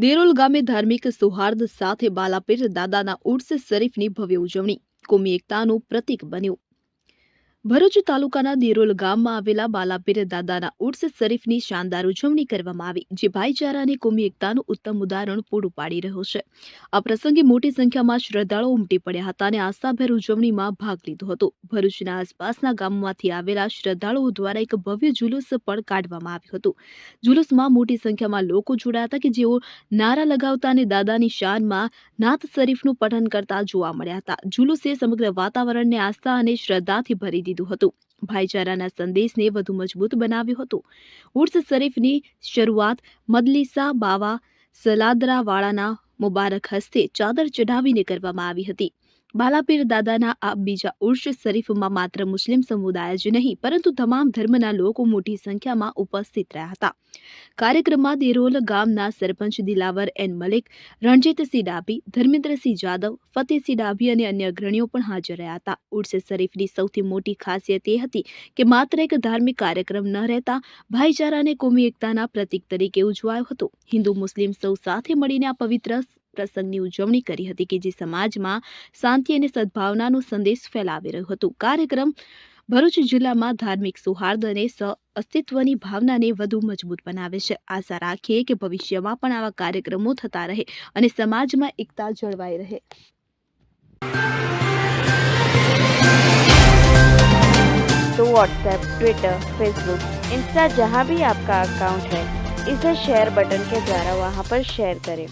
દેરોલ ગામે ધાર્મિક સૌહાર્દ સાથે બાલાપીર દાદાના ઉર્સ શરીફની ભવ્ય ઉજવણી કોમી એકતાનું પ્રતીક બન્યું। ભરૂચ તાલુકાના દેરોલ ગામમાં આવેલા બાલાપીર દાદાના ઉર્સ શરીફની શાનદાર ઉજવણી કરવામાં આવી, જે ભાઈચારા અને કોમી એકતાનું ઉત્તમ ઉદાહરણ પૂરું પાડી રહ્યો છે। આ પ્રસંગે મોટી સંખ્યામાં શ્રદ્ધાળુઓ ઉમટી પડ્યા હતા અને આસ્થાભેર ઉજવણીમાં ભાગ લીધો હતો। ભરૂચના આસપાસના ગામોમાંથી આવેલા શ્રદ્ધાળુઓ દ્વારા એક ભવ્ય જુલુસ પણ કાઢવામાં આવ્યું હતું। જુલુસમાં મોટી સંખ્યામાં લોકો જોડાયા હતા કે જેઓ નારા લગાવતા અને દાદાની શાનમાં નાત શરીફનું પઠન કરતા જોવા મળ્યા હતા। જુલુસે સમગ્ર વાતાવરણને આસ્થા અને શ્રદ્ધાથી ભરી દીધું હતું। ભાઈચારાના સંદેશને વધુ મજબૂત બનાવ્યો હતો। ઉર્સ શરીફની શરૂઆત મદલીસા બાવા સલાદરાવાળાના મુબારક હસ્તે ચાદર ચઢાવીને કરવામાં આવી હતી। બાલાપીર દાદાના આ બીજા ઉર્સ શરીફમાં માત્ર મુસ્લિમ સમુદાય જ નહીં, પરંતુ તમામ ધર્મના લોકો મોટી સંખ્યામાં ઉપસ્થિત રહ્યા હતા। કાર્યક્રમમાં દેરોલ ગામના સરપંચ દિલાવર એન મલિક, રણજીતસિંહ ડાભી, ધર્મેન્દ્રસિંહ જાદવ, ફતેહસિંહ ડાભી અને અન્ય અગ્રણીઓ પણ હાજર રહ્યા હતા। ઉર્સ શરીફની સૌથી મોટી ખાસિયત એ હતી કે માત્ર એક ધાર્મિક કાર્યક્રમ ન રહેતા ભાઈચારા અને કોમી એકતાના પ્રતીક તરીકે ઉજવાયો હતો। હિન્દુ મુસ્લિમ સૌ સાથે મળીને આ પવિત્ર પ્રસંગની ઉજવણી કરી હતી કે જે સમાજમાં શાંતિ અને સદભાવનાનો સંદેશ ફેલાવી રહ્યો હતો। કાર્યક્રમ ભરૂચ જિલ્લામાં ધાર્મિક સૌહાર્દ અને અસ્તિત્વની ભાવનાને વધુ મજબૂત બનાવે છે। આશા રાખીએ કે ભવિષ્યમાં પણ આવા કાર્યક્રમો થતા રહે અને સમાજમાં એકતા જળવાઈ રહે। तो व्हाट्सएप, ट्विटर, फेसबुक, इंस्टा जहाँ भी आपका अकाउंट है, इसे शेयर बटन के द्वारा वहाँ पर शेयर करें।